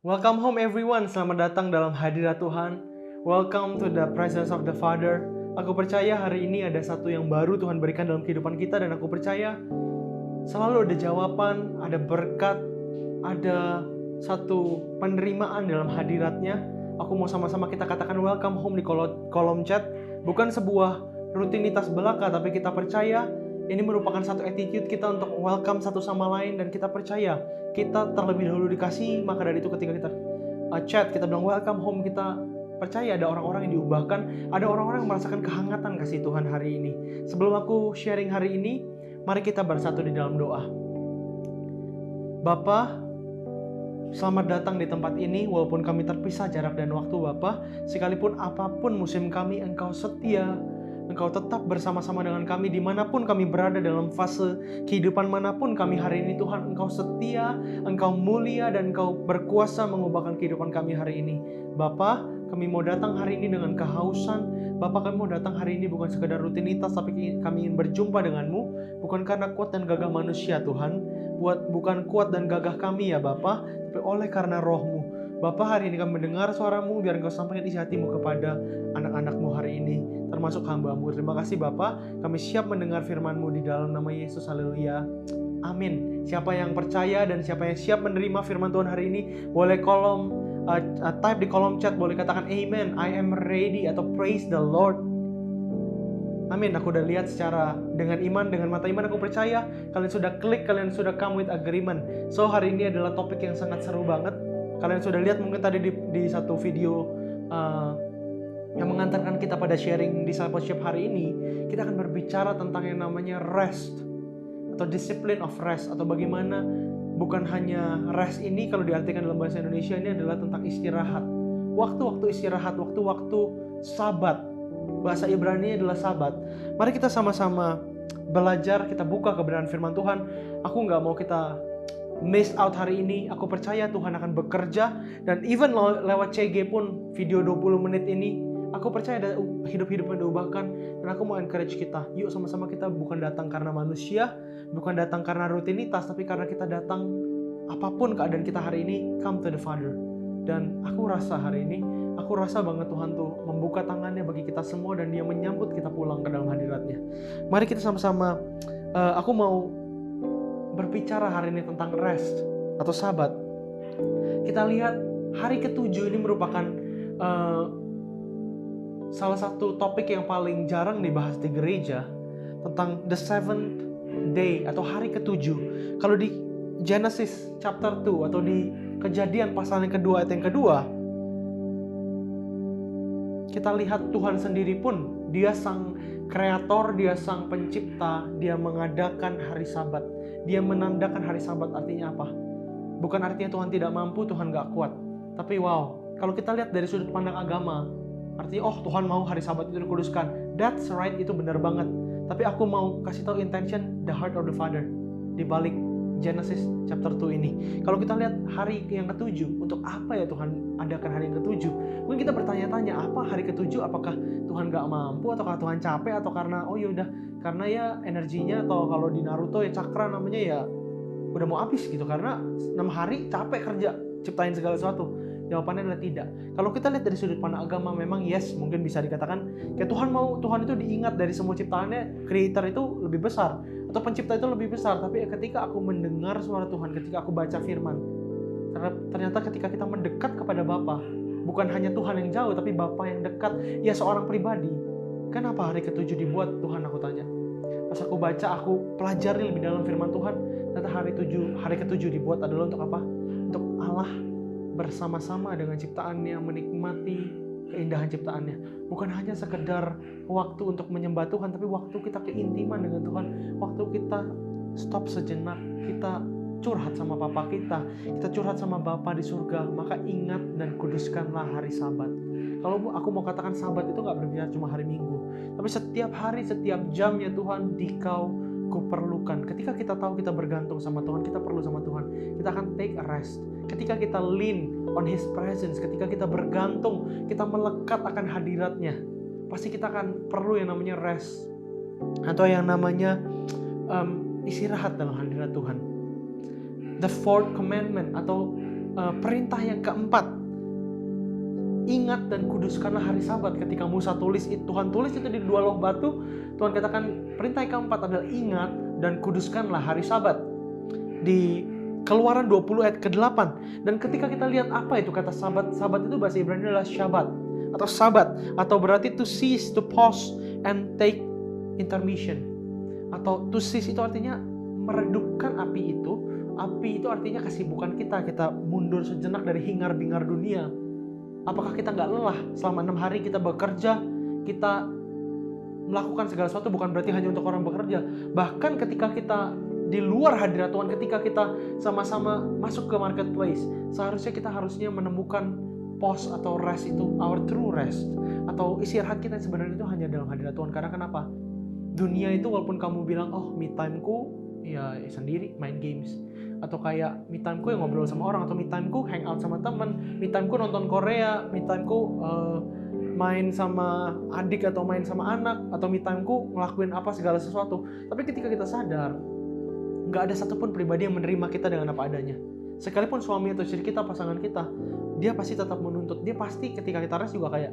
Welcome home everyone, selamat datang dalam hadirat Tuhan. Welcome to the presence of the Father. Aku percaya hari ini ada satu yang baru Tuhan berikan dalam kehidupan kita. Dan aku percaya selalu ada jawaban, ada berkat, ada satu penerimaan dalam hadiratnya. Aku mau sama-sama kita katakan welcome home di kolom chat. Bukan sebuah rutinitas belaka, tapi kita percaya ini merupakan satu attitude kita untuk welcome satu sama lain. Dan kita percaya kita terlebih dahulu dikasih, maka dari itu ketika kita chat, kita bilang welcome home, kita percaya ada orang-orang yang diubahkan, ada orang-orang yang merasakan kehangatan kasih Tuhan hari ini. Sebelum aku sharing hari ini, mari kita bersatu di dalam doa. Bapa, selamat datang di tempat ini, walaupun kami terpisah jarak dan waktu Bapa. Sekalipun apapun musim kami, Engkau setia. Engkau tetap bersama-sama dengan kami dimanapun kami berada dalam fase kehidupan manapun kami hari ini Tuhan. Engkau setia, Engkau mulia, dan Engkau berkuasa mengubahkan kehidupan kami hari ini. Bapa, kami mau datang hari ini dengan kehausan. Bapa, kami mau datang hari ini bukan sekedar rutinitas, tapi kami ingin berjumpa denganmu. Bukan karena kuat dan gagah manusia Tuhan, bukan kuat dan gagah kami ya Bapa, tapi oleh karena roh-Mu. Bapa, hari ini kami mendengar suara-Mu, biar Engkau sampaikan isi hati-Mu kepada anak-anak-Mu hari ini, termasuk hamba-Mu. Terima kasih Bapa, kami siap mendengar firman-Mu di dalam nama Yesus, haleluya, amin. Siapa yang percaya dan siapa yang siap menerima firman Tuhan hari ini, boleh type di kolom chat, boleh katakan amen, I am ready, atau praise the Lord. Amin. Aku udah lihat secara dengan iman, dengan mata iman aku percaya kalian sudah klik, kalian sudah come with agreement. So hari ini adalah topik yang sangat seru banget. Kalian sudah lihat mungkin tadi di satu video yang mengantarkan kita pada sharing discipleship hari ini. Kita akan berbicara tentang yang namanya rest atau discipline of rest, atau bagaimana bukan hanya rest ini kalau diartikan dalam bahasa Indonesia ini adalah tentang istirahat. Waktu-waktu istirahat, waktu-waktu sabat. Bahasa Ibrani adalah sabat. Mari kita sama-sama belajar, kita buka kebenaran firman Tuhan. Aku gak mau kita miss out hari ini. Aku percaya Tuhan akan bekerja. Dan even lewat CG pun video 20 menit ini, aku percaya ada hidup-hidup yang diubahkan. Dan aku mau encourage kita, yuk sama-sama kita bukan datang karena manusia, bukan datang karena rutinitas, tapi karena kita datang apapun keadaan kita hari ini, come to the Father. Dan aku rasa hari ini, aku rasa banget Tuhan tuh membuka tangannya bagi kita semua, dan Dia menyambut kita pulang ke dalam hadiratnya. Mari kita sama-sama, aku mau berbicara hari ini tentang rest atau sabat. Kita lihat hari ke-7 ini merupakan salah satu topik yang paling jarang dibahas di gereja, tentang the seventh day atau hari ke-7. Kalau di Genesis chapter 2 atau di Kejadian pasal yang kedua ayat yang kedua, kita lihat Tuhan sendiri pun, Dia sang kreator, Dia sang pencipta, Dia mengadakan hari sabat. Dia menandakan hari sabat. Artinya apa? Bukan artinya Tuhan tidak mampu, Tuhan gak kuat. Tapi wow, kalau kita lihat dari sudut pandang agama, artinya Tuhan mau hari sabat itu dikuduskan. That's right, itu benar banget. Tapi aku mau kasih tahu intention, the heart of the Father di balik Genesis chapter 2 ini. Kalau kita lihat hari yang ke-7, untuk apa ya Tuhan adakan hari yang ke-7? Mungkin kita bertanya-tanya, apa hari ke-7? Apakah Tuhan gak mampu, ataukah Tuhan capek, atau karena yaudah, karena ya energinya, atau kalau di Naruto ya cakra namanya ya udah mau habis gitu, karena 6 hari capek kerja ciptain segala sesuatu. Jawabannya adalah tidak. Kalau kita lihat dari sudut pandang agama, memang yes, mungkin bisa dikatakan kayak Tuhan itu diingat dari semua ciptaannya, creator itu lebih besar atau pencipta itu lebih besar. Tapi ketika aku mendengar suara Tuhan, ketika aku baca firman, ternyata ketika kita mendekat kepada Bapa, bukan hanya Tuhan yang jauh, tapi Bapa yang dekat, ya seorang pribadi. Kenapa hari ke-7 dibuat, Tuhan, aku tanya. Pas aku baca, aku pelajari lebih dalam firman Tuhan, ternyata hari ke-7 dibuat adalah untuk apa? Untuk Allah bersama-sama dengan ciptaannya, menikmati keindahan ciptaannya. Bukan hanya sekedar waktu untuk menyembah Tuhan, tapi waktu kita keintiman dengan Tuhan, waktu kita stop sejenak, kita curhat sama Papa kita curhat sama Bapa di surga. Maka ingat dan kuduskanlah hari sabat. Kalau aku mau katakan sabat itu gak berbicara cuma hari Minggu, tapi setiap hari, setiap jamnya Tuhan, Dikau kuperlukan. Ketika kita tahu kita bergantung sama Tuhan, kita perlu sama Tuhan, kita akan take a rest. Ketika kita lean on His presence, ketika kita bergantung, kita melekat akan hadiratnya, pasti kita akan perlu yang namanya rest, atau yang namanya istirahat dalam hadirat Tuhan. The fourth commandment atau perintah yang keempat, ingat dan kuduskanlah hari Sabat. Ketika Musa tulis, Tuhan tulis itu di 2 loh batu, Tuhan katakan perintah yang keempat adalah ingat dan kuduskanlah hari Sabat. Di Keluaran 20 ayat ke-8. Dan ketika kita lihat apa itu kata Sabat, Sabat itu bahasa Ibrani adalah Shabbat atau Sabat, atau berarti to cease, to pause and take intermission. Atau to cease itu artinya meredupkan api itu. Api itu artinya kesibukan kita mundur sejenak dari hingar-bingar dunia. Apakah kita nggak lelah selama 6 hari kita bekerja, kita melakukan segala sesuatu, bukan berarti hanya untuk orang bekerja. Bahkan ketika kita di luar hadirat Tuhan, ketika kita sama-sama masuk ke marketplace, seharusnya kita menemukan pause atau rest itu, our true rest, atau istirahat kita sebenarnya itu hanya dalam hadirat Tuhan. Karena kenapa? Dunia itu walaupun kamu bilang, oh me time-ku ya sendiri main games, atau kayak me time-ku yang ngobrol sama orang, atau me time-ku hangout sama teman, me time-ku nonton Korea, me time-ku main sama adik atau main sama anak, atau me time-ku ngelakuin apa segala sesuatu. Tapi ketika kita sadar, nggak ada satupun pribadi yang menerima kita dengan apa adanya. Sekalipun suami atau istri kita, pasangan kita, dia pasti tetap menuntut. Dia pasti ketika kita rest juga kayak,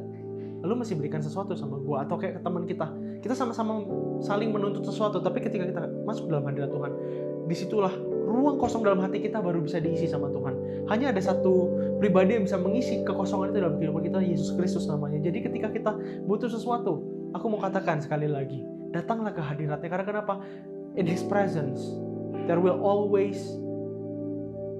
lu masih berikan sesuatu sama gua. Atau kayak ke teman kita sama-sama saling menuntut sesuatu. Tapi ketika kita masuk dalam hadirat Tuhan, disitulah ruang kosong dalam hati kita baru bisa diisi sama Tuhan. Hanya ada satu pribadi yang bisa mengisi kekosongan itu dalam kehidupan kita, Yesus Kristus namanya. Jadi ketika kita butuh sesuatu, aku mau katakan sekali lagi, datanglah ke hadiratnya. Karena kenapa? In His presence there will always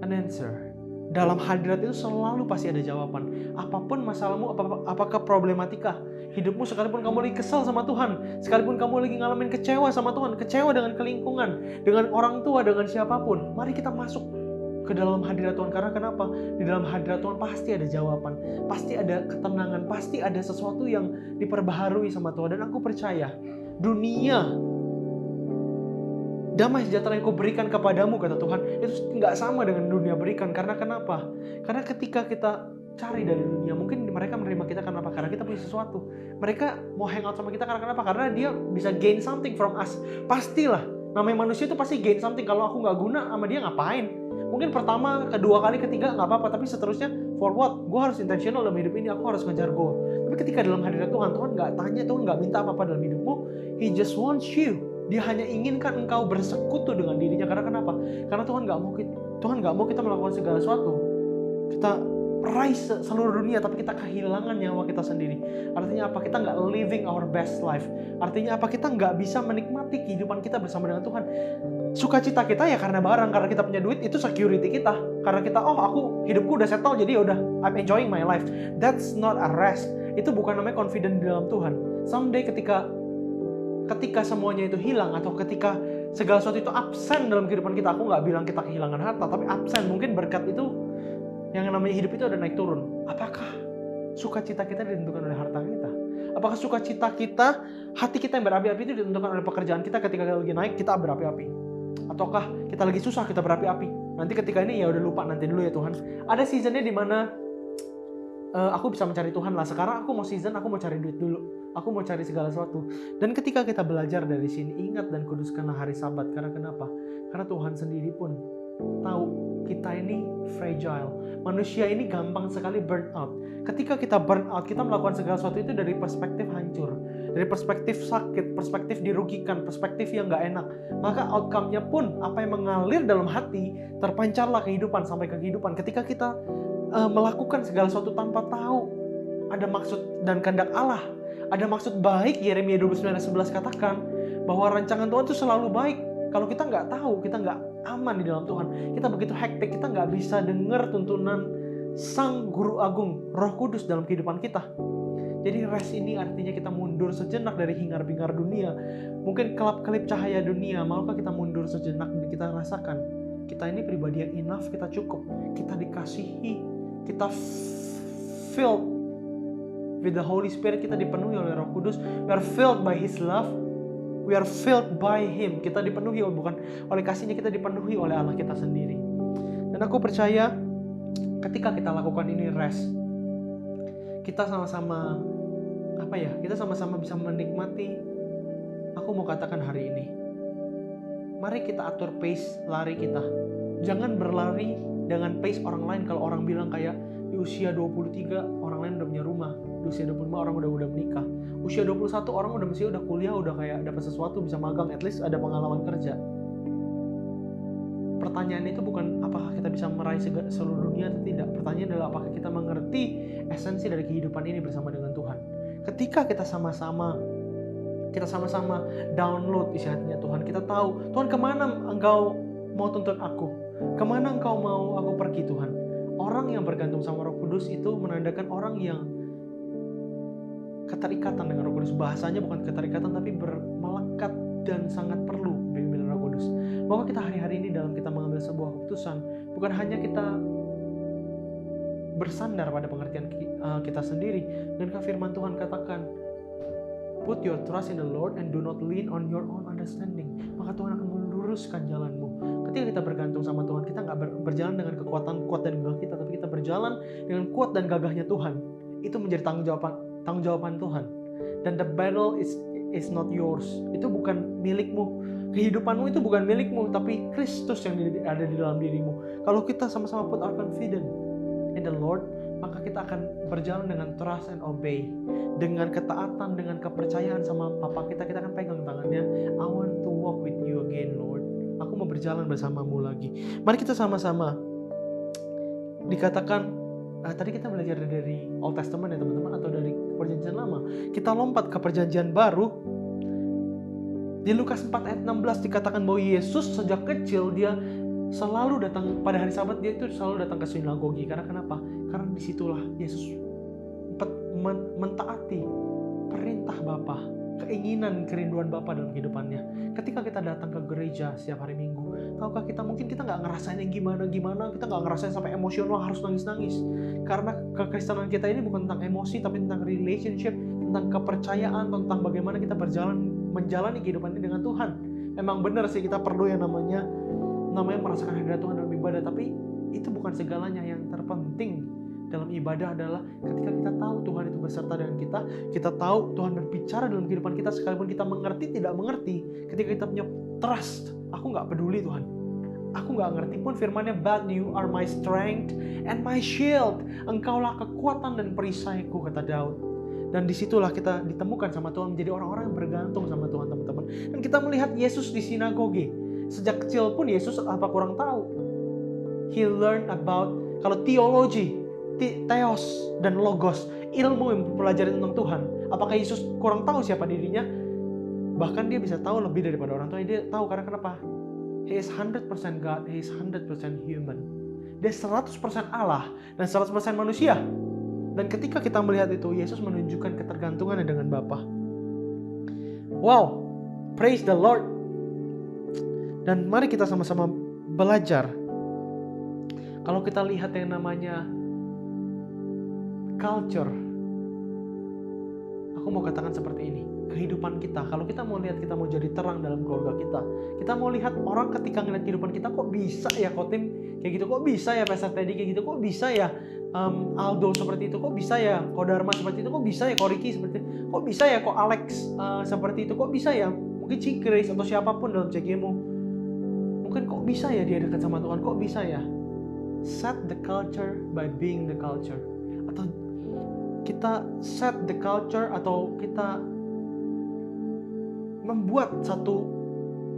an answer. Dalam hadirat itu selalu pasti ada jawaban. Apapun masalahmu, apakah problematika hidupmu, sekalipun kamu lagi kesal sama Tuhan, sekalipun kamu lagi ngalamin kecewa sama Tuhan, kecewa dengan lingkungan, dengan orang tua, dengan siapapun, mari kita masuk ke dalam hadirat Tuhan. Karena kenapa? Di dalam hadirat Tuhan pasti ada jawaban, pasti ada ketenangan, pasti ada sesuatu yang diperbaharui sama Tuhan. Dan aku percaya dunia, damai sejahtera yang kuberikan kepadamu, kata Tuhan, itu nggak sama dengan dunia berikan. Karena kenapa? Karena ketika kita cari dari dunia, mungkin mereka menerima kita karena apa? Karena kita punya sesuatu. Mereka mau hangout sama kita karena kenapa? Karena dia bisa gain something from us. Pastilah, namanya manusia itu pasti gain something. Kalau aku nggak guna sama dia, ngapain? Mungkin pertama, kedua kali, ketiga nggak apa-apa, tapi seterusnya for what? Gue harus intentional dalam hidup ini, aku harus ngejar goal. Tapi ketika dalam hadirat Tuhan, Tuhan nggak tanya, Tuhan nggak minta apa-apa dalam hidupmu. He just wants you. Dia hanya inginkan engkau bersekutu dengan dirinya. Karena kenapa? Karena Tuhan nggak mau kita melakukan segala sesuatu, kita raih seluruh dunia, tapi kita kehilangan nyawa kita sendiri. Artinya apa? Kita nggak living our best life. Artinya apa? Kita nggak bisa menikmati kehidupan kita bersama dengan Tuhan. Sukacita kita ya karena barang, karena kita punya duit, itu security kita. Karena kita, hidupku udah settle, jadi udah I'm enjoying my life. That's not a rest. Itu bukan namanya confident di dalam Tuhan. Someday ketika semuanya itu hilang, atau ketika segala sesuatu itu absen dalam kehidupan kita, aku nggak bilang kita kehilangan harta, tapi absen, mungkin berkat itu, yang namanya hidup itu ada naik turun. Apakah sukacita kita ditentukan oleh harta kita? Apakah sukacita kita, hati kita yang berapi-api itu ditentukan oleh pekerjaan kita? Ketika kita lagi naik, kita berapi-api, ataukah kita lagi susah, kita berapi-api? Nanti ketika ini ya udah lupa, nanti dulu ya Tuhan. Ada seasonnya di mana aku bisa mencari Tuhan lah. Sekarang aku mau cari duit dulu. Aku mau cari segala sesuatu. Dan ketika kita belajar dari sini, ingat dan kuduskanlah hari Sabat. Karena kenapa? Karena Tuhan sendiri pun tahu kita ini fragile. Manusia ini gampang sekali burn out. Ketika kita burn out, kita melakukan segala sesuatu itu dari perspektif hancur, dari perspektif sakit, perspektif dirugikan, perspektif yang gak enak. Maka outcome-nya pun, apa yang mengalir dalam hati, terpancarlah kehidupan sampai ke kehidupan. Ketika kita melakukan segala sesuatu tanpa tahu ada maksud dan kehendak Allah, ada maksud baik. Yeremia 29:11 katakan bahwa rancangan Tuhan itu selalu baik. Kalau kita nggak tahu, kita nggak aman di dalam Tuhan, kita begitu hektik, kita nggak bisa dengar tuntunan Sang Guru Agung, Roh Kudus dalam kehidupan kita. Jadi rest ini artinya kita mundur sejenak dari hingar-bingar dunia. Mungkin kelap-kelip cahaya dunia, maukah kita mundur sejenak dan kita rasakan kita ini pribadi yang enough, kita cukup, kita dikasihi, kita filled with the Holy Spirit, kita dipenuhi oleh Roh Kudus. We are filled by His love, we are filled by Him. Kita dipenuhi bukan oleh kasihnya, kita dipenuhi oleh Allah kita sendiri. Dan aku percaya ketika kita lakukan ini rest, kita sama-sama kita sama-sama bisa menikmati. Aku mau katakan hari ini, mari kita atur pace lari kita. Jangan berlari dengan pace orang lain. Kalau orang bilang kayak di usia 23 orang lain udah punya rumah, di usia 25 orang udah menikah, usia 21 orang udah kuliah, udah kayak dapat sesuatu, bisa magang, at least ada pengalaman kerja. Pertanyaan itu bukan apakah kita bisa meraih seluruh dunia atau tidak. Pertanyaan adalah apakah kita mengerti esensi dari kehidupan ini bersama dengan Tuhan. Ketika kita sama-sama download isi hatinya Tuhan, kita tahu, Tuhan, kemana Engkau mau tuntun aku? Kemana Engkau mau aku pergi, Tuhan? Orang yang bergantung sama Roh Kudus itu menandakan orang yang keterikatan dengan Roh Kudus. Bahasanya bukan keterikatan, tapi melekat dan sangat perlu bimbingan Roh Kudus. Bahwa kita hari-hari ini dalam kita mengambil sebuah keputusan, bukan hanya kita bersandar pada pengertian kita sendiri. Dan firman Tuhan katakan, put your trust in the Lord and do not lean on your own understanding. Maka Tuhan akan meluruskan jalanmu. Ketika kita bergantung sama Tuhan, kita nggak berjalan dengan kekuatan kuat dan gagah kita, tapi kita berjalan dengan kuat dan gagahnya Tuhan. Itu menjadi tanggung jawaban Tuhan. Dan the battle is not yours. Itu bukan milikmu. Kehidupanmu itu bukan milikmu, tapi Kristus yang ada di dalam dirimu. Kalau kita sama-sama put our confidence in the Lord, maka kita akan berjalan dengan trust and obey, dengan ketaatan, dengan kepercayaan sama Papa kita akan pegang tangannya. I want to walk with you again, Lord. Aku mau berjalan bersamamu lagi. Mari kita sama-sama. Dikatakan tadi kita belajar dari Old Testament ya teman-teman, atau dari Perjanjian Lama. Kita lompat ke Perjanjian Baru. Di Lukas 4 ayat 16 dikatakan bahwa Yesus sejak kecil dia selalu datang pada hari Sabat, dia itu selalu datang ke sinagogi. Karena kenapa? Karena disitulah Yesus mentaati perintah Bapa, keinginan, kerinduan Bapa dalam kehidupannya. Ketika kita datang ke gereja setiap hari Minggu, tahukah kita mungkin kita nggak ngerasain yang gimana, kita nggak ngerasain sampai emosional harus nangis-nangis. Karena kekristenan kita ini bukan tentang emosi, tapi tentang relationship, tentang kepercayaan, tentang bagaimana kita menjalani kehidupan ini dengan Tuhan. Memang benar sih kita perlu yang namanya merasakan hadirat Tuhan dalam ibadah, tapi itu bukan segalanya. Yang terpenting dalam ibadah adalah ketika kita tahu Tuhan itu beserta dengan kita tahu Tuhan berbicara dalam kehidupan kita, sekalipun kita mengerti tidak mengerti. Ketika kita punya trust, aku nggak peduli Tuhan, aku nggak ngerti pun firman-Nya, but you are my strength and my shield. Engkaulah kekuatan dan perisaiku, kata Daud. Dan disitulah kita ditemukan sama Tuhan, menjadi orang-orang yang bergantung sama Tuhan, teman-teman. Dan kita melihat Yesus di sinagogi. Sejak kecil pun Yesus apa kurang tahu. He learned about, kalau teologi, theos dan logos, ilmu yang mempelajari tentang Tuhan. Apakah Yesus kurang tahu siapa dirinya? Bahkan dia bisa tahu lebih daripada orang tua. Dia tahu karena kenapa? He is 100% God, he is 100% human. Dia 100% Allah dan 100% manusia. Dan ketika kita melihat itu, Yesus menunjukkan ketergantungannya dengan Bapa. Wow, praise the Lord. Dan mari kita sama-sama belajar. Kalau kita lihat yang namanya culture, aku mau katakan seperti ini. Kehidupan kita, kalau kita mau lihat, kita mau jadi terang dalam keluarga kita mau lihat orang ketika ngeliat kehidupan kita, kok bisa ya Kotim kayak gitu, kok bisa ya Pastor Teddy kayak gitu, kok bisa ya Aldo seperti itu, kok bisa ya Ko Dharma seperti itu, kok bisa ya Ko Ricky seperti itu, kok bisa ya Ko Alex seperti itu, kok bisa ya mungkin Ci Grace atau siapapun dalam CGmu, mungkin kok bisa ya dia dekat sama Tuhan, kok bisa ya. Set the culture by being the culture. Atau kita set the culture, atau kita membuat satu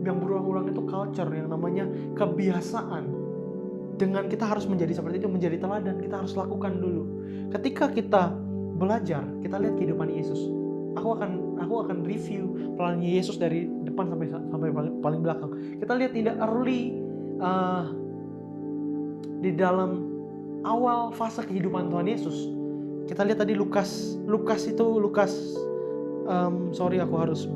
yang berulang-ulang itu culture, yang namanya kebiasaan. Dengan kita harus menjadi seperti itu, menjadi teladan, kita harus lakukan dulu. Ketika kita belajar, kita lihat kehidupan Yesus. Aku akan review pelan Yesus dari depan sampai paling belakang. Kita lihat in the early di dalam awal fase kehidupan Tuhan Yesus. Kita lihat tadi Lukas aku harus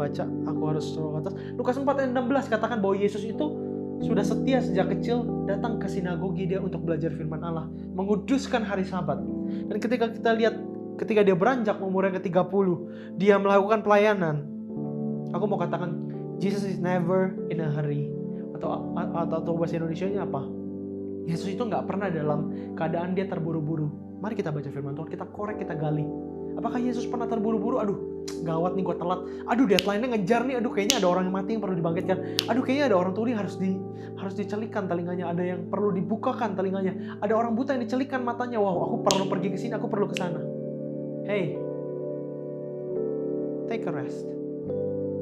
scroll ke atas. Lukas 4 ayat 16 katakan bahwa Yesus itu sudah setia sejak kecil datang ke sinagogi dia untuk belajar firman Allah, menguduskan hari Sabat. Dan ketika kita lihat, ketika dia beranjak umurnya ke-30, dia melakukan pelayanan. Aku mau katakan Jesus is never in a hurry. Atau bahasa Indonesianya apa? Yesus itu nggak pernah dalam keadaan dia terburu-buru. Mari kita baca firman Tuhan, kita korek, kita gali. Apakah Yesus pernah terburu-buru? Aduh, gawat nih gue telat. Aduh deadline-nya ngejar nih. Aduh kayaknya ada orang yang mati yang perlu dibangkitkan. Aduh kayaknya ada orang tuli harus dicelikan telinganya. Ada yang perlu dibukakan telinganya. Ada orang buta yang dicelikan matanya. Wow, aku perlu pergi ke sini, aku perlu ke sana. Hey, take a rest.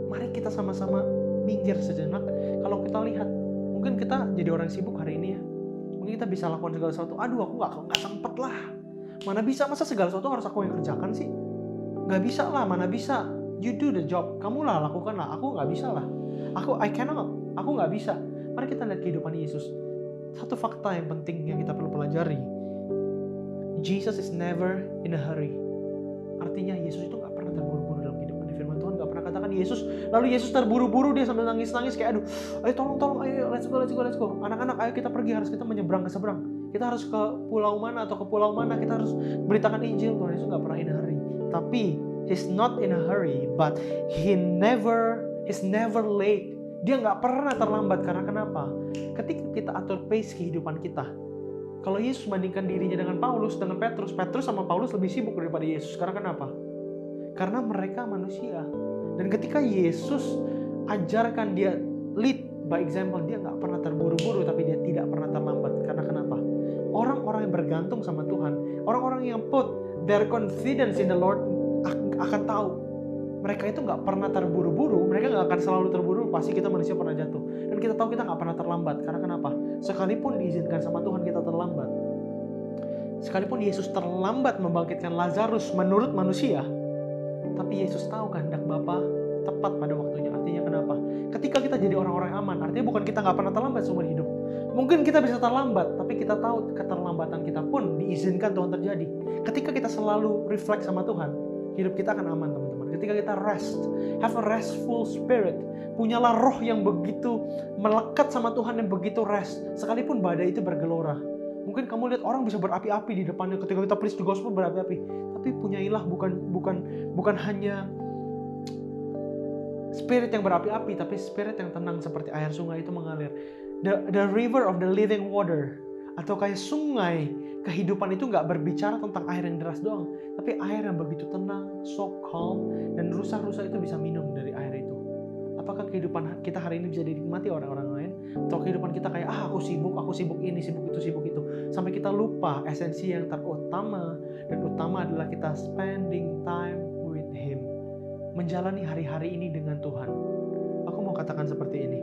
Mari kita sama-sama minggir sejenak. Kalau kita lihat, mungkin kita jadi orang sibuk hari ini ya. Mungkin kita bisa lakukan segala sesuatu. Aduh aku gak sempet lah. Mana bisa, masa segala sesuatu harus aku yang kerjakan sih? Gak bisa lah, mana bisa. You do the job, kamu lah lakukan lah. Aku gak bisa lah. I cannot, aku gak bisa. Mari kita lihat kehidupan Yesus. Satu fakta yang penting yang kita perlu pelajari. Jesus is never in a hurry. Artinya Yesus itu gak pernah terburu-buru dalam kehidupan. Firman Tuhan gak pernah katakan Yesus, lalu Yesus terburu-buru, dia sambil nangis-nangis kayak aduh, ayo tolong, ayo let's go. Anak-anak, ayo kita pergi, harus kita menyeberang ke seberang. Kita harus ke pulau mana atau ke pulau mana, kita harus beritakan Injil. Tuhan Yesus gak pernah in a hurry. Tapi he's not in a hurry, but he's never late. Dia gak pernah terlambat. Karena kenapa? Ketika kita atur pace kehidupan kita, kalau Yesus bandingkan dirinya dengan Paulus, dengan Petrus sama Paulus lebih sibuk daripada Yesus. Karena kenapa? Karena mereka manusia. Dan ketika Yesus ajarkan dia lead by example, dia gak pernah terburu-buru, tapi dia tidak pernah terlambat. Karena kenapa? Orang-orang yang bergantung sama Tuhan, orang-orang yang put their confidence in the Lord akan tahu. Mereka itu gak pernah terburu-buru, mereka gak akan selalu terburu-buru, pasti kita manusia pernah jatuh. Dan kita tahu kita gak pernah terlambat. Karena kenapa? Sekalipun diizinkan sama Tuhan kita terlambat. Sekalipun Yesus terlambat membangkitkan Lazarus menurut manusia, tapi Yesus tahu kehendak Bapa tepat pada waktunya. Artinya kenapa? Ketika kita jadi orang-orang aman, artinya bukan kita gak pernah terlambat seumur hidup. Mungkin kita bisa terlambat, tapi kita tahu keterlambatan kita pun diizinkan Tuhan terjadi. Ketika kita selalu reflect sama Tuhan, hidup kita akan aman teman-teman. Ketika kita rest, have a restful spirit, punyalah roh yang begitu melekat sama Tuhan, yang begitu rest. Sekalipun badai itu bergelora. Mungkin kamu lihat orang bisa berapi-api di depannya ketika kita preach the gospel, berapi-api. Tapi punyailah bukan hanya spirit yang berapi-api, tapi spirit yang tenang seperti air sungai itu mengalir. The river of the living water, atau kayak sungai kehidupan itu gak berbicara tentang air yang deras doang, tapi air yang begitu tenang, so calm, dan rusa-rusa itu bisa minum dari air itu. Apakah kehidupan kita hari ini bisa dinikmati orang-orang lain? Atau kehidupan kita kayak aku sibuk ini, sibuk itu, sampai kita lupa esensi yang terutama, dan utama adalah kita spending time with Him, menjalani hari-hari ini dengan Tuhan. Aku mau katakan seperti ini,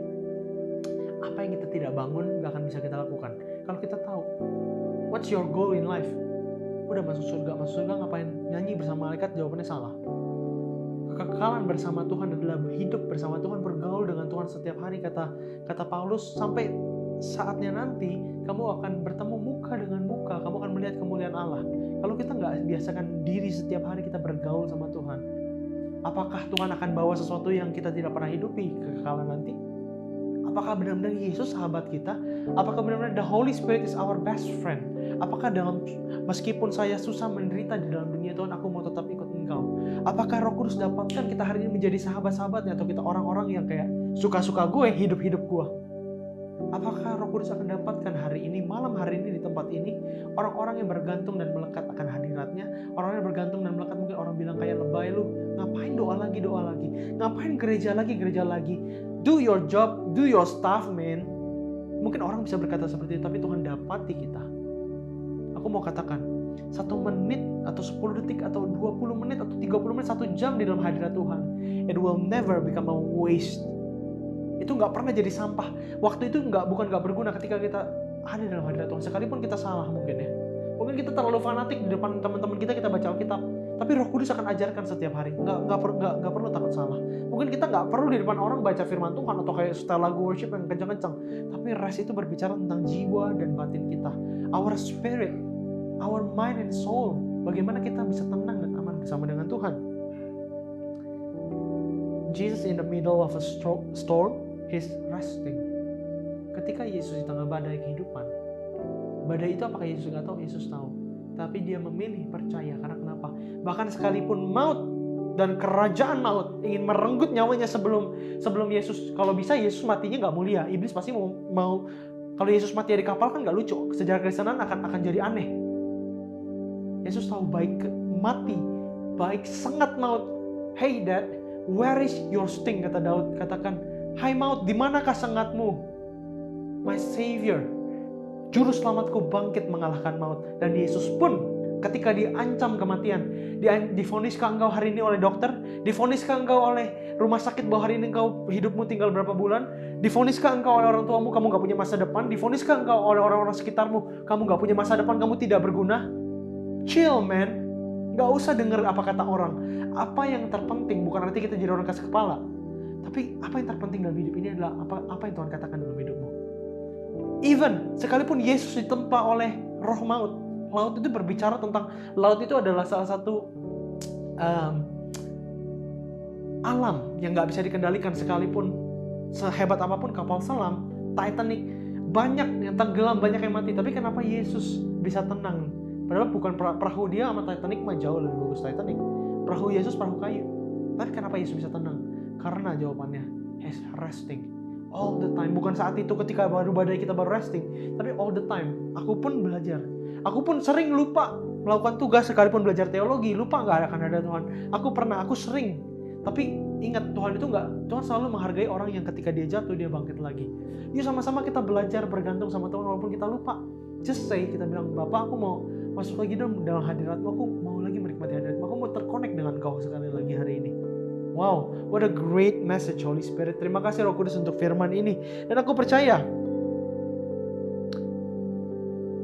apa yang kita tidak bangun gak akan bisa kita lakukan. Kalau kita tahu what's your goal in life, udah masuk surga ngapain nyanyi bersama malaikat? Jawabannya salah. Kekekalan bersama Tuhan adalah hidup bersama Tuhan, bergaul dengan Tuhan setiap hari. Kata Paulus, sampai saatnya nanti kamu akan bertemu muka dengan muka, kamu akan melihat kemuliaan Allah. Kalau kita nggak biasakan diri setiap hari kita bergaul sama Tuhan, apakah Tuhan akan bawa sesuatu yang kita tidak pernah hidupi kekekalan nanti? Apakah benar-benar Yesus sahabat kita? Apakah benar-benar the Holy Spirit is our best friend? Apakah meskipun saya susah menderita di dalam dunia Tuhan, aku mau tetap ikut Engkau? Apakah Roh Kudus dapatkan kita hari ini menjadi sahabat-sahabatnya, atau kita orang-orang yang kayak suka-suka gue, hidup-hidup gue? Apakah Roh Kudus akan dapatkan hari ini, malam hari ini di tempat ini, orang-orang yang bergantung dan melekat akan hadiratnya, orang yang bergantung dan melekat? Mungkin orang bilang kayak lebay, lu ngapain doa lagi, ngapain gereja lagi, do your job, do your stuff man. Mungkin orang bisa berkata seperti itu, tapi Tuhan dapati kita. Aku mau katakan, 1 menit atau 10 detik atau 20 menit atau 30 menit, 1 jam di dalam hadirat Tuhan, it will never become a waste. Itu gak pernah jadi sampah. Waktu itu bukan gak berguna ketika kita ada dalam hadirat Tuhan. Sekalipun kita salah mungkin ya, mungkin kita terlalu fanatik di depan teman-teman kita baca Alkitab, tapi Roh Kudus akan ajarkan setiap hari. Gak perlu takut salah. Mungkin kita gak perlu di depan orang baca firman Tuhan atau kayak setel lagu worship yang kencang-kencang, tapi rest itu berbicara tentang jiwa dan batin kita, our spirit, our mind and soul. Bagaimana kita bisa tenang dan aman bersama dengan Tuhan. Jesus in the middle of a storm, He's resting. Ketika Yesus di tengah badai kehidupan, badai itu apakah Yesus gak tahu? Yesus tahu. Tapi dia memilih percaya. Karena kenapa? Bahkan sekalipun maut dan kerajaan maut ingin merenggut nyawanya sebelum Yesus, kalau bisa Yesus matinya gak mulia. Iblis pasti mau kalau Yesus mati di kapal kan gak lucu. Sejarah Kristenan akan jadi aneh. Yesus tahu baik mati, baik sengat maut, Hey Dad, where is your sting? Kata Daud, katakan, hai maut, di manakah sengatmu? My Savior, Juru selamatku bangkit mengalahkan maut. Dan Yesus pun ketika diancam kematian, difoniskah engkau hari ini oleh dokter? Difoniskah engkau oleh rumah sakit bahwa hari ini engkau hidupmu tinggal berapa bulan? Difoniskah engkau oleh orang tuamu kamu gak punya masa depan? Difoniskah engkau oleh orang-orang sekitarmu kamu gak punya masa depan, kamu tidak berguna? Chill man, gak usah denger apa kata orang. Apa yang terpenting bukan arti kita jadi orang keras kepala, tapi apa yang terpenting dalam hidup ini adalah apa yang Tuhan katakan dalam hidupmu. Even sekalipun Yesus ditempa oleh roh maut, laut itu berbicara tentang, laut itu adalah salah satu alam yang gak bisa dikendalikan. Sekalipun sehebat apapun kapal selam, Titanic, banyak yang tenggelam, banyak yang mati, tapi kenapa Yesus bisa tenang? Padahal bukan perahu dia sama Titanic mah jauh lebih bagus Titanic. Perahu Yesus perahu kayu. Tapi kenapa Yesus bisa tenang? Karena jawabannya, He's resting all the time. Bukan saat itu ketika baru badai kita baru resting, tapi all the time. Aku pun belajar. Aku pun sering lupa melakukan tugas, sekalipun belajar teologi, lupa gak akan ada Tuhan. Aku sering. Tapi ingat, Tuhan itu Tuhan selalu menghargai orang yang ketika dia jatuh, dia bangkit lagi. Yuk sama-sama kita belajar bergantung sama Tuhan walaupun kita lupa. Just say, kita bilang, Bapak aku mau masuk lagi dalam hadiratmu, aku mau lagi menikmati hadiratmu, aku mau terkonek dengan kau sekali lagi hari ini. Wow, what a great message Holy Spirit. Terima kasih Roh Kudus untuk firman ini. Dan aku percaya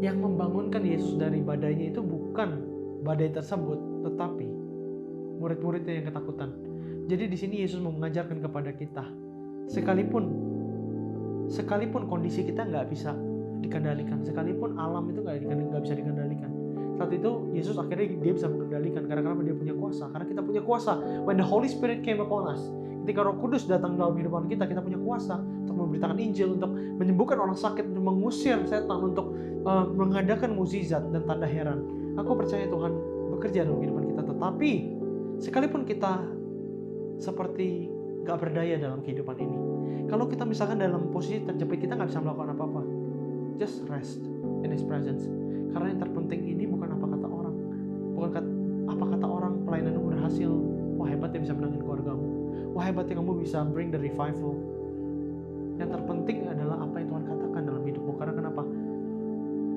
yang membangunkan Yesus dari badainya itu bukan badai tersebut, tetapi murid-muridnya yang ketakutan. Jadi di sini Yesus mau mengajarkan kepada kita, sekalipun kondisi kita nggak bisa dikendalikan, sekalipun alam itu nggak bisa dikendalikan, saat itu Yesus akhirnya dia bisa mengendalikan karena dia punya kuasa. Karena kita punya kuasa. When the Holy Spirit came upon us, ketika Roh Kudus datang dalam kehidupan kita, kita punya kuasa untuk memberitakan Injil, untuk menyembuhkan orang sakit, untuk mengusir setan, untuk mengadakan mukjizat dan tanda heran. Aku percaya Tuhan bekerja dalam kehidupan kita. Tetapi sekalipun kita seperti gak berdaya dalam kehidupan ini, kalau kita misalkan dalam posisi terjepit, kita gak bisa melakukan apa-apa, just rest in His presence. Karena yang terpenting ini bukan apa kata orang, apa kata orang pelayananmu berhasil, wah hebatnya bisa menangin keluargamu, wah hebatnya kamu bisa bring the revival. Yang terpenting adalah apa yang Tuhan katakan dalam hidupmu. Karena kenapa?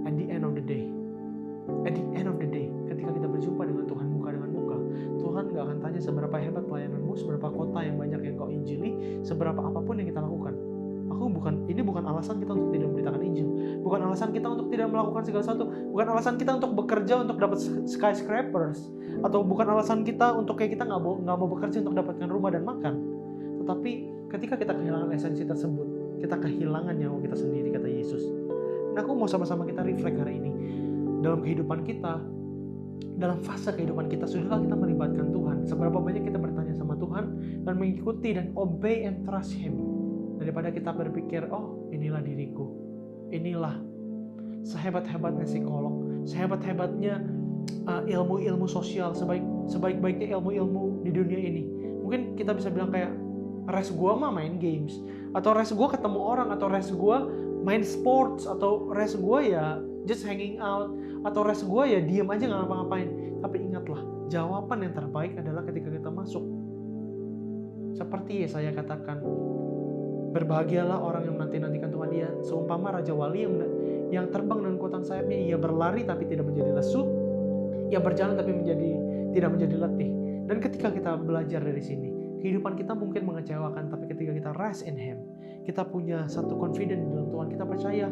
At the end of the day, ketika kita berjumpa dengan Tuhan muka dengan muka, Tuhan gak akan tanya seberapa hebat pelayananmu, seberapa kota yang banyak yang kau injili, seberapa apapun yang kita lakukan. Ini bukan alasan kita untuk tidak memberitakan Injil, bukan alasan kita untuk tidak melakukan segala sesuatu, bukan alasan kita untuk bekerja untuk dapat skyscrapers, atau bukan alasan kita untuk kayak kita nggak mau bekerja untuk dapatkan rumah dan makan. Tetapi ketika kita kehilangan esensi tersebut, kita kehilangan nyawa kita sendiri, kata Yesus. Nah, aku mau sama-sama kita reflect hari ini dalam kehidupan kita, dalam fase kehidupan kita, sudahkah kita melibatkan Tuhan? Seberapa banyak kita bertanya sama Tuhan dan mengikuti dan obey and trust Him, daripada kita berpikir, oh inilah diriku, inilah sehebat-hebatnya psikolog, sehebat-hebatnya ilmu-ilmu sosial, sebaik-baiknya ilmu-ilmu di dunia ini. Mungkin kita bisa bilang kayak, rest gua mah main games, atau rest gua ketemu orang, atau rest gua main sports, atau rest gua ya just hanging out, atau rest gua ya diem aja gak ngapa-ngapain. Tapi ingatlah, jawaban yang terbaik adalah ketika kita masuk. Seperti Yesaya katakan, berbahagialah orang yang menanti-nantikan Tuhan. Dia seumpama Raja Wali yang terbang dengan kekuatan sayapnya. Ia berlari tapi tidak menjadi lesu, ia berjalan tapi tidak menjadi letih. Dan ketika kita belajar dari sini, kehidupan kita mungkin mengecewakan, tapi ketika kita rest in Him, kita punya satu confidence dalam Tuhan. Kita percaya,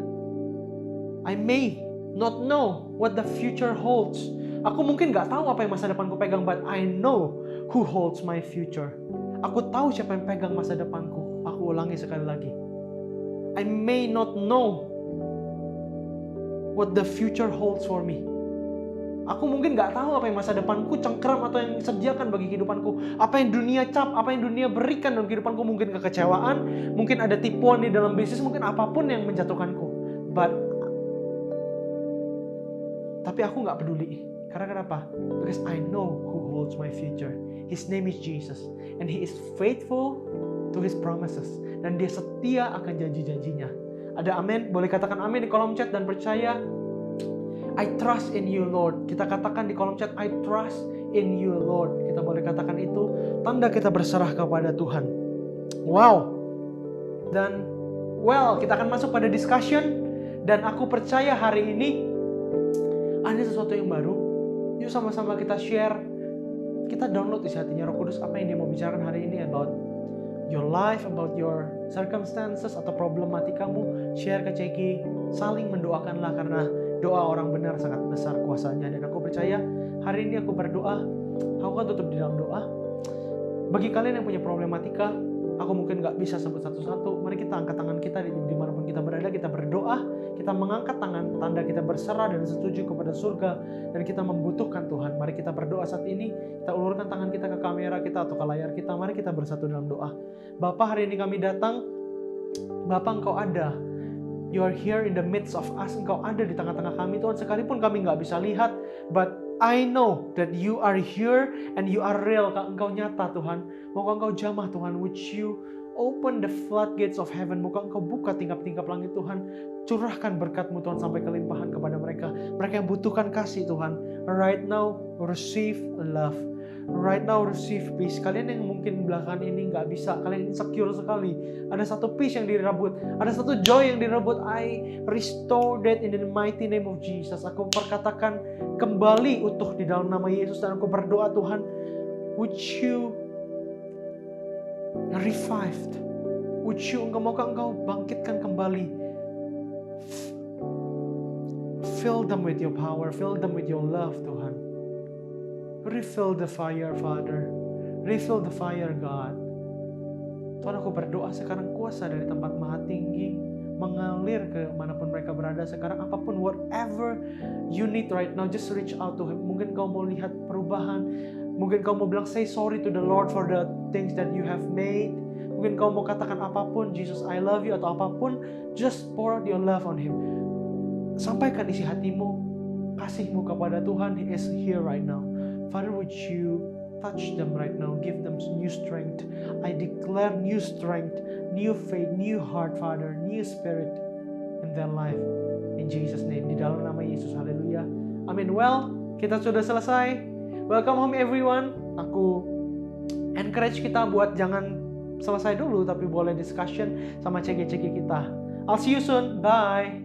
I may not know what the future holds. Aku mungkin gak tahu apa yang masa depanku pegang, but I know who holds my future. Aku tahu siapa yang pegang masa depanku. Aku ulangi sekali lagi. I may not know what the future holds for me. Aku mungkin gak tahu apa yang masa depanku cengkeram atau yang disediakan bagi kehidupanku. Apa yang dunia apa yang dunia berikan dalam kehidupanku. Mungkin kekecewaan, mungkin ada tipuan di dalam bisnis, mungkin apapun yang menjatuhkanku. Tapi aku gak peduli. Karena kenapa? Because I know who holds my future. His name is Jesus. And He is faithful to His promises. Dan Dia setia akan janji-janjinya. Ada amin? Boleh katakan amin di kolom chat dan percaya. I trust in you, Lord. Kita katakan di kolom chat, I trust in you, Lord. Kita boleh katakan itu tanda kita berserah kepada Tuhan. Wow. Dan kita akan masuk pada discussion. Dan aku percaya hari ini ada sesuatu yang baru. Yuk sama-sama kita share. Kita download isi hatinya Roh Kudus, apa yang dia mau bicarakan hari ini about your life, about your circumstances atau problematika-kamu. Share ke Ceki, saling mendoakanlah, karena doa orang benar sangat besar kuasanya. Dan aku percaya hari ini aku berdoa, aku akan tutup di dalam doa. Bagi kalian yang punya problematika, aku mungkin gak bisa sebut satu-satu. Mari kita angkat tangan kita dimanapun kita berada, kita berdoa, kita mengangkat tangan, tanda kita berserah dan setuju kepada surga, dan kita membutuhkan Tuhan. Mari kita berdoa saat ini, kita ulurkan tangan kita ke kamera kita atau ke layar kita. Mari kita bersatu dalam doa. Bapa, hari ini kami datang. Bapa, Engkau ada. You are here in the midst of us. Engkau ada di tengah-tengah kami, Tuhan. Sekalipun kami gak bisa lihat, but I know that you are here and you are real. Engkau nyata, Tuhan. Moga Engkau jamah, Tuhan. Would you open the floodgates of heaven? Moga Engkau buka tingkap-tingkap langit, Tuhan. Curahkan berkat-Mu, Tuhan, sampai kelimpahan kepada mereka. Mereka yang butuhkan kasih, Tuhan. Right now, receive love. Right now, receive peace. Kalian yang mungkin belakangan ini gak bisa, kalian insecure sekali. Ada satu peace yang direbut, ada satu joy yang direbut. I restore that in the mighty name of Jesus. Aku perkatakan kembali utuh di dalam nama Yesus. Dan aku berdoa, Tuhan, would you revived, would you, Engkau bangkitkan kembali. Fill them with your power, fill them with your love, Tuhan. Refill the fire, Father. Refill the fire, God. Tuhan, aku berdoa sekarang kuasa dari tempat maha tinggi mengalir ke manapun mereka berada sekarang. Apapun, whatever you need right now, just reach out to Him. Mungkin kau mau lihat perubahan. Mungkin kau mau bilang, say sorry to the Lord for the things that you have made. Mungkin kau mau katakan apapun, Jesus, I love you, atau apapun. Just pour out your love on Him. Sampaikan isi hatimu, kasihmu kepada Tuhan. He is here right now. Father, would you touch them right now, give them new strength. I declare new strength, new faith, new heart, Father, new spirit in their life. In Jesus' name, di dalam nama Yesus, haleluya. Amin. Well, kita sudah selesai. Welcome home everyone. Aku encourage kita buat jangan selesai dulu, tapi boleh discussion sama ceki-ceki kita. I'll see you soon. Bye.